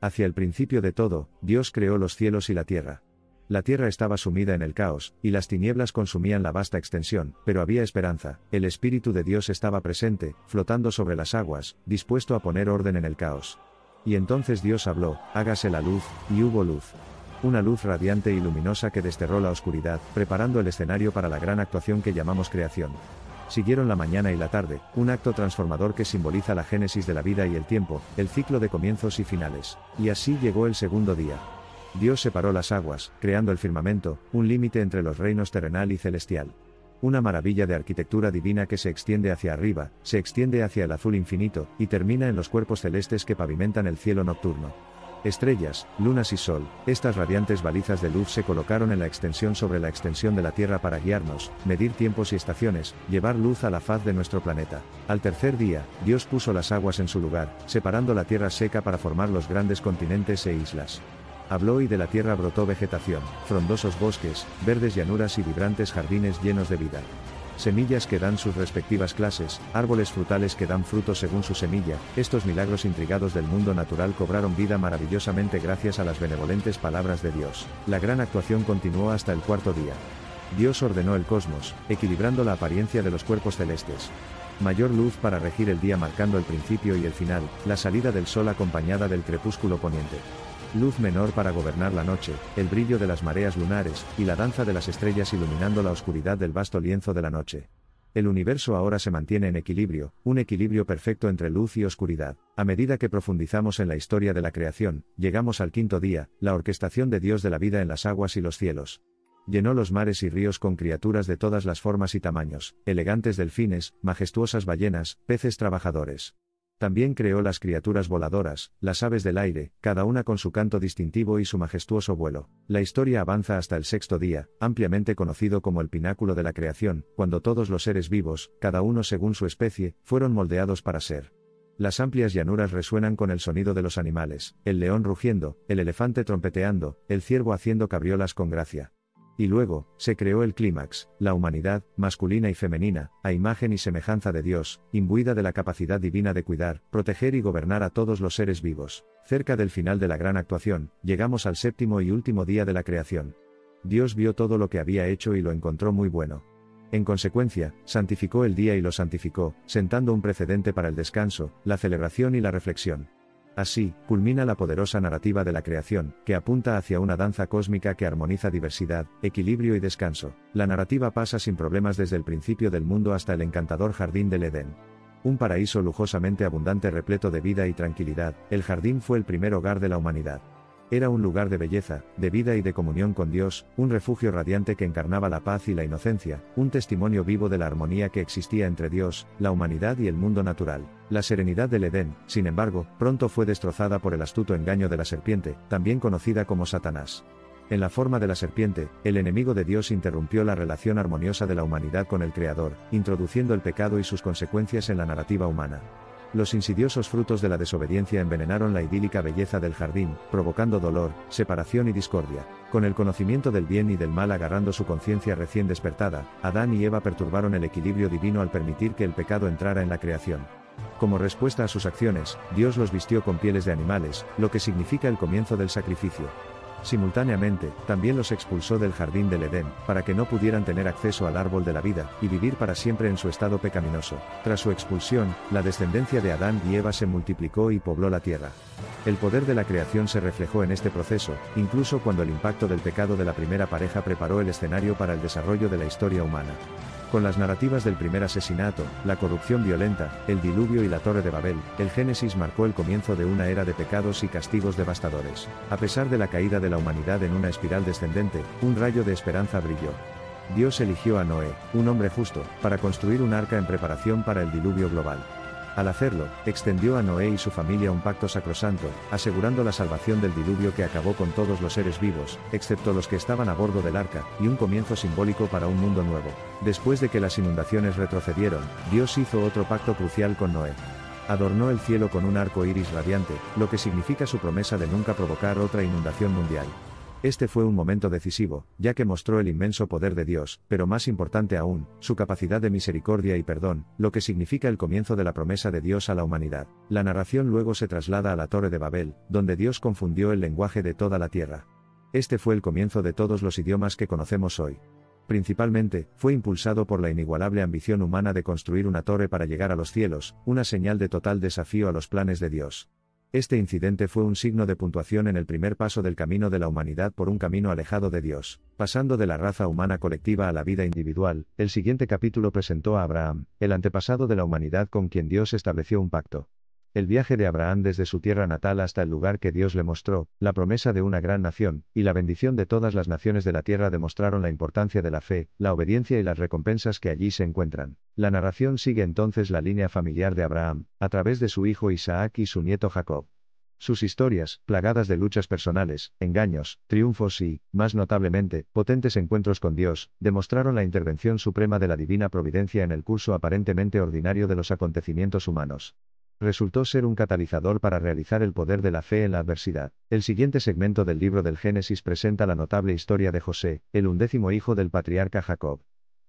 Hacia el principio de todo, Dios creó los cielos y la tierra. La tierra estaba sumida en el caos, y las tinieblas consumían la vasta extensión, pero había esperanza, el Espíritu de Dios estaba presente, flotando sobre las aguas, dispuesto a poner orden en el caos. Y entonces Dios habló, hágase la luz, y hubo luz. Una luz radiante y luminosa que desterró la oscuridad, preparando el escenario para la gran actuación que llamamos creación. Siguieron la mañana y la tarde, un acto transformador que simboliza la génesis de la vida y el tiempo, el ciclo de comienzos y finales. Y así llegó el segundo día. Dios separó las aguas, creando el firmamento, un límite entre los reinos terrenal y celestial. Una maravilla de arquitectura divina que se extiende hacia arriba, se extiende hacia el azul infinito, y termina en los cuerpos celestes que pavimentan el cielo nocturno. Estrellas, lunas y sol, estas radiantes balizas de luz se colocaron en la extensión sobre la extensión de la Tierra para guiarnos, medir tiempos y estaciones, llevar luz a la faz de nuestro planeta. Al tercer día, Dios puso las aguas en su lugar, separando la tierra seca para formar los grandes continentes e islas. Habló y de la tierra brotó vegetación, frondosos bosques, verdes llanuras y vibrantes jardines llenos de vida. Semillas que dan sus respectivas clases, árboles frutales que dan frutos según su semilla, estos milagros intrigados del mundo natural cobraron vida maravillosamente gracias a las benevolentes palabras de Dios. La gran actuación continuó hasta el cuarto día. Dios ordenó el cosmos, equilibrando la apariencia de los cuerpos celestes. Mayor luz para regir el día marcando el principio y el final, la salida del sol acompañada del crepúsculo poniente. Luz menor para gobernar la noche, el brillo de las mareas lunares, y la danza de las estrellas iluminando la oscuridad del vasto lienzo de la noche. El universo ahora se mantiene en equilibrio, un equilibrio perfecto entre luz y oscuridad. A medida que profundizamos en la historia de la creación, llegamos al quinto día, la orquestación de Dios de la vida en las aguas y los cielos. Llenó los mares y ríos con criaturas de todas las formas y tamaños, elegantes delfines, majestuosas ballenas, peces trabajadores. También creó las criaturas voladoras, las aves del aire, cada una con su canto distintivo y su majestuoso vuelo. La historia avanza hasta el sexto día, ampliamente conocido como el pináculo de la creación, cuando todos los seres vivos, cada uno según su especie, fueron moldeados para ser. Las amplias llanuras resuenan con el sonido de los animales, el león rugiendo, el elefante trompeteando, el ciervo haciendo cabriolas con gracia. Y luego, se creó el clímax, la humanidad, masculina y femenina, a imagen y semejanza de Dios, imbuida de la capacidad divina de cuidar, proteger y gobernar a todos los seres vivos. Cerca del final de la gran actuación, llegamos al séptimo y último día de la creación. Dios vio todo lo que había hecho y lo encontró muy bueno. En consecuencia, santificó el día y lo santificó, sentando un precedente para el descanso, la celebración y la reflexión. Así, culmina la poderosa narrativa de la creación, que apunta hacia una danza cósmica que armoniza diversidad, equilibrio y descanso. La narrativa pasa sin problemas desde el principio del mundo hasta el encantador jardín del Edén. Un paraíso lujosamente abundante repleto de vida y tranquilidad, el jardín fue el primer hogar de la humanidad. Era un lugar de belleza, de vida y de comunión con Dios, un refugio radiante que encarnaba la paz y la inocencia, un testimonio vivo de la armonía que existía entre Dios, la humanidad y el mundo natural. La serenidad del Edén, sin embargo, pronto fue destrozada por el astuto engaño de la serpiente, también conocida como Satanás. En la forma de la serpiente, el enemigo de Dios interrumpió la relación armoniosa de la humanidad con el Creador, introduciendo el pecado y sus consecuencias en la narrativa humana. Los insidiosos frutos de la desobediencia envenenaron la idílica belleza del jardín, provocando dolor, separación y discordia. Con el conocimiento del bien y del mal agarrando su conciencia recién despertada, Adán y Eva perturbaron el equilibrio divino al permitir que el pecado entrara en la creación. Como respuesta a sus acciones, Dios los vistió con pieles de animales, lo que significa el comienzo del sacrificio. Simultáneamente, también los expulsó del jardín del Edén, para que no pudieran tener acceso al árbol de la vida, y vivir para siempre en su estado pecaminoso. Tras su expulsión, la descendencia de Adán y Eva se multiplicó y pobló la tierra. El poder de la creación se reflejó en este proceso, incluso cuando el impacto del pecado de la primera pareja preparó el escenario para el desarrollo de la historia humana. Con las narrativas del primer asesinato, la corrupción violenta, el diluvio y la Torre de Babel, el Génesis marcó el comienzo de una era de pecados y castigos devastadores. A pesar de la caída de la humanidad en una espiral descendente, un rayo de esperanza brilló. Dios eligió a Noé, un hombre justo, para construir un arca en preparación para el diluvio global. Al hacerlo, extendió a Noé y su familia un pacto sacrosanto, asegurando la salvación del diluvio que acabó con todos los seres vivos, excepto los que estaban a bordo del arca, y un comienzo simbólico para un mundo nuevo. Después de que las inundaciones retrocedieron, Dios hizo otro pacto crucial con Noé. Adornó el cielo con un arco iris radiante, lo que significa su promesa de nunca provocar otra inundación mundial. Este fue un momento decisivo, ya que mostró el inmenso poder de Dios, pero más importante aún, su capacidad de misericordia y perdón, lo que significa el comienzo de la promesa de Dios a la humanidad. La narración luego se traslada a la Torre de Babel, donde Dios confundió el lenguaje de toda la tierra. Este fue el comienzo de todos los idiomas que conocemos hoy. Principalmente, fue impulsado por la inigualable ambición humana de construir una torre para llegar a los cielos, una señal de total desafío a los planes de Dios. Este incidente fue un signo de puntuación en el primer paso del camino de la humanidad por un camino alejado de Dios, pasando de la raza humana colectiva a la vida individual. El siguiente capítulo presentó a Abraham, el antepasado de la humanidad con quien Dios estableció un pacto. El viaje de Abraham desde su tierra natal hasta el lugar que Dios le mostró, la promesa de una gran nación, y la bendición de todas las naciones de la tierra demostraron la importancia de la fe, la obediencia y las recompensas que allí se encuentran. La narración sigue entonces la línea familiar de Abraham, a través de su hijo Isaac y su nieto Jacob. Sus historias, plagadas de luchas personales, engaños, triunfos y, más notablemente, potentes encuentros con Dios, demostraron la intervención suprema de la divina providencia en el curso aparentemente ordinario de los acontecimientos humanos. Resultó ser un catalizador para realizar el poder de la fe en la adversidad. El siguiente segmento del libro del Génesis presenta la notable historia de José, el 11º hijo del patriarca Jacob.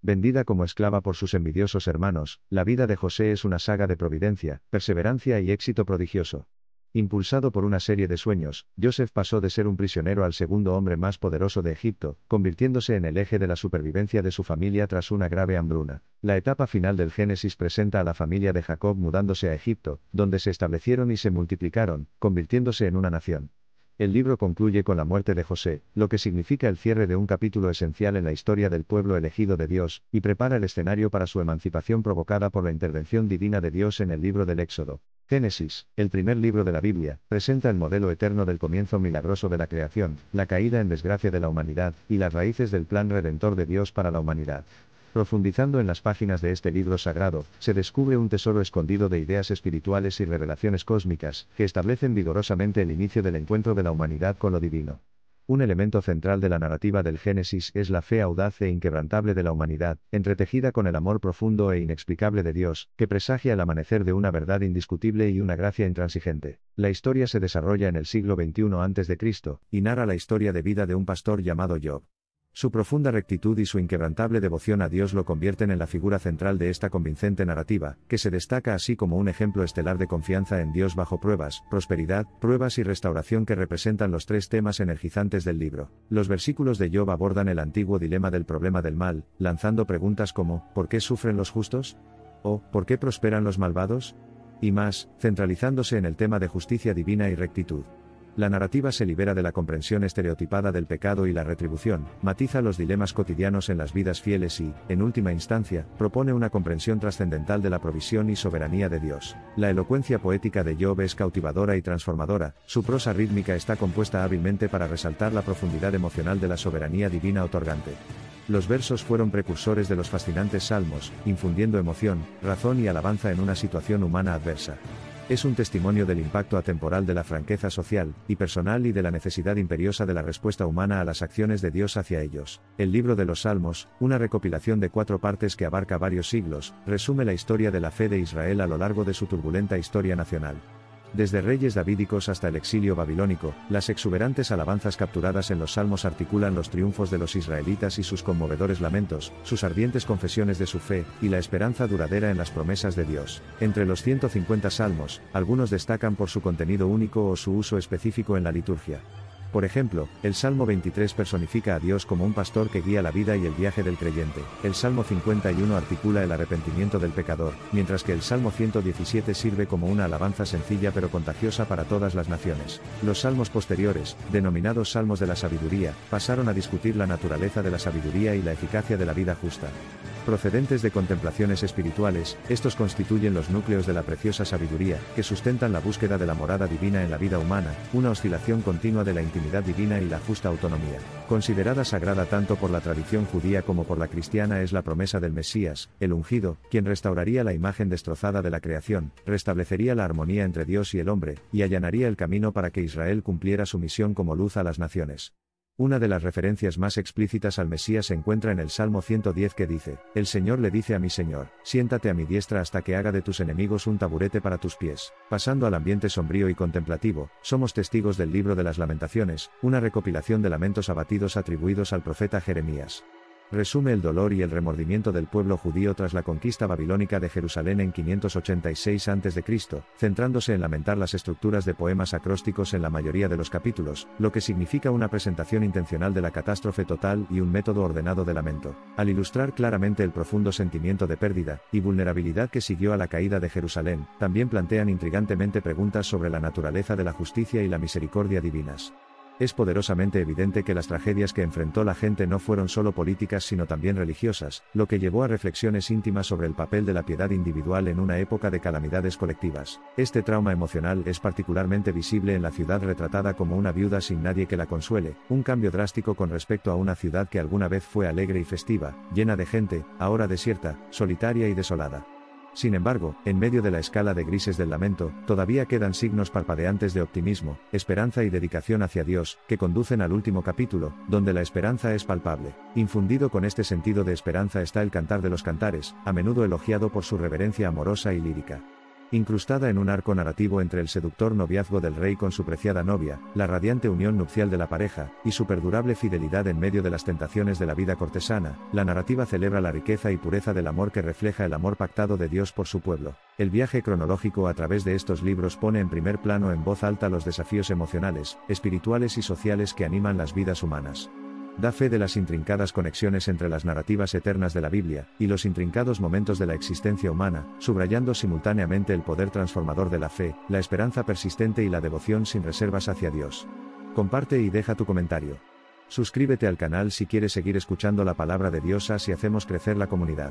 Vendida como esclava por sus envidiosos hermanos, la vida de José es una saga de providencia, perseverancia y éxito prodigioso. Impulsado por una serie de sueños, Joseph pasó de ser un prisionero al segundo hombre más poderoso de Egipto, convirtiéndose en el eje de la supervivencia de su familia tras una grave hambruna. La etapa final del Génesis presenta a la familia de Jacob mudándose a Egipto, donde se establecieron y se multiplicaron, convirtiéndose en una nación. El libro concluye con la muerte de José, lo que significa el cierre de un capítulo esencial en la historia del pueblo elegido de Dios, y prepara el escenario para su emancipación provocada por la intervención divina de Dios en el libro del Éxodo. Génesis, el primer libro de la Biblia, presenta el modelo eterno del comienzo milagroso de la creación, la caída en desgracia de la humanidad, y las raíces del plan redentor de Dios para la humanidad. Profundizando en las páginas de este libro sagrado, se descubre un tesoro escondido de ideas espirituales y revelaciones cósmicas, que establecen vigorosamente el inicio del encuentro de la humanidad con lo divino. Un elemento central de la narrativa del Génesis es la fe audaz e inquebrantable de la humanidad, entretejida con el amor profundo e inexplicable de Dios, que presagia el amanecer de una verdad indiscutible y una gracia intransigente. La historia se desarrolla en el siglo XXI a.C., y narra la historia de vida de un pastor llamado Job. Su profunda rectitud y su inquebrantable devoción a Dios lo convierten en la figura central de esta convincente narrativa, que se destaca así como un ejemplo estelar de confianza en Dios bajo pruebas, prosperidad, pruebas y restauración que representan los tres temas energizantes del libro. Los versículos de Job abordan el antiguo dilema del problema del mal, lanzando preguntas como, ¿por qué sufren los justos? ¿O, por qué prosperan los malvados? Y más, centralizándose en el tema de justicia divina y rectitud. La narrativa se libera de la comprensión estereotipada del pecado y la retribución, matiza los dilemas cotidianos en las vidas fieles y, en última instancia, propone una comprensión trascendental de la provisión y soberanía de Dios. La elocuencia poética de Job es cautivadora y transformadora, su prosa rítmica está compuesta hábilmente para resaltar la profundidad emocional de la soberanía divina otorgante. Los versos fueron precursores de los fascinantes salmos, infundiendo emoción, razón y alabanza en una situación humana adversa. Es un testimonio del impacto atemporal de la franqueza social y personal y de la necesidad imperiosa de la respuesta humana a las acciones de Dios hacia ellos. El libro de los Salmos, una recopilación de 4 partes que abarca varios siglos, resume la historia de la fe de Israel a lo largo de su turbulenta historia nacional. Desde reyes davídicos hasta el exilio babilónico, las exuberantes alabanzas capturadas en los salmos articulan los triunfos de los israelitas y sus conmovedores lamentos, sus ardientes confesiones de su fe, y la esperanza duradera en las promesas de Dios. Entre los 150 salmos, algunos destacan por su contenido único o su uso específico en la liturgia. Por ejemplo, el Salmo 23 personifica a Dios como un pastor que guía la vida y el viaje del creyente. El Salmo 51 articula el arrepentimiento del pecador, mientras que el Salmo 117 sirve como una alabanza sencilla pero contagiosa para todas las naciones. Los salmos posteriores, denominados Salmos de la Sabiduría, pasaron a discutir la naturaleza de la sabiduría y la eficacia de la vida justa. Procedentes de contemplaciones espirituales, estos constituyen los núcleos de la preciosa sabiduría, que sustentan la búsqueda de la morada divina en la vida humana, una oscilación continua de la intimidad divina y la justa autonomía. Considerada sagrada tanto por la tradición judía como por la cristiana es la promesa del Mesías, el ungido, quien restauraría la imagen destrozada de la creación, restablecería la armonía entre Dios y el hombre, y allanaría el camino para que Israel cumpliera su misión como luz a las naciones. Una de las referencias más explícitas al Mesías se encuentra en el Salmo 110 que dice, el Señor le dice a mi Señor, siéntate a mi diestra hasta que haga de tus enemigos un taburete para tus pies. Pasando al ambiente sombrío y contemplativo, somos testigos del libro de las Lamentaciones, una recopilación de lamentos abatidos atribuidos al profeta Jeremías. Resume el dolor y el remordimiento del pueblo judío tras la conquista babilónica de Jerusalén en 586 a.C., centrándose en lamentar las estructuras de poemas acrósticos en la mayoría de los capítulos, lo que significa una presentación intencional de la catástrofe total y un método ordenado de lamento. Al ilustrar claramente el profundo sentimiento de pérdida y vulnerabilidad que siguió a la caída de Jerusalén, también plantean intrigantemente preguntas sobre la naturaleza de la justicia y la misericordia divinas. Es poderosamente evidente que las tragedias que enfrentó la gente no fueron solo políticas sino también religiosas, lo que llevó a reflexiones íntimas sobre el papel de la piedad individual en una época de calamidades colectivas. Este trauma emocional es particularmente visible en la ciudad retratada como una viuda sin nadie que la consuele, un cambio drástico con respecto a una ciudad que alguna vez fue alegre y festiva, llena de gente, ahora desierta, solitaria y desolada. Sin embargo, en medio de la escala de grises del lamento, todavía quedan signos parpadeantes de optimismo, esperanza y dedicación hacia Dios, que conducen al último capítulo, donde la esperanza es palpable. Infundido con este sentido de esperanza está el Cantar de los Cantares, a menudo elogiado por su reverencia amorosa y lírica. Incrustada en un arco narrativo entre el seductor noviazgo del rey con su preciada novia, la radiante unión nupcial de la pareja, y su perdurable fidelidad en medio de las tentaciones de la vida cortesana, la narrativa celebra la riqueza y pureza del amor que refleja el amor pactado de Dios por su pueblo. El viaje cronológico a través de estos libros pone en primer plano en voz alta los desafíos emocionales, espirituales y sociales que animan las vidas humanas. Da fe de las intrincadas conexiones entre las narrativas eternas de la Biblia, y los intrincados momentos de la existencia humana, subrayando simultáneamente el poder transformador de la fe, la esperanza persistente y la devoción sin reservas hacia Dios. Comparte y deja tu comentario. Suscríbete al canal si quieres seguir escuchando la palabra de Dios, así hacemos crecer la comunidad.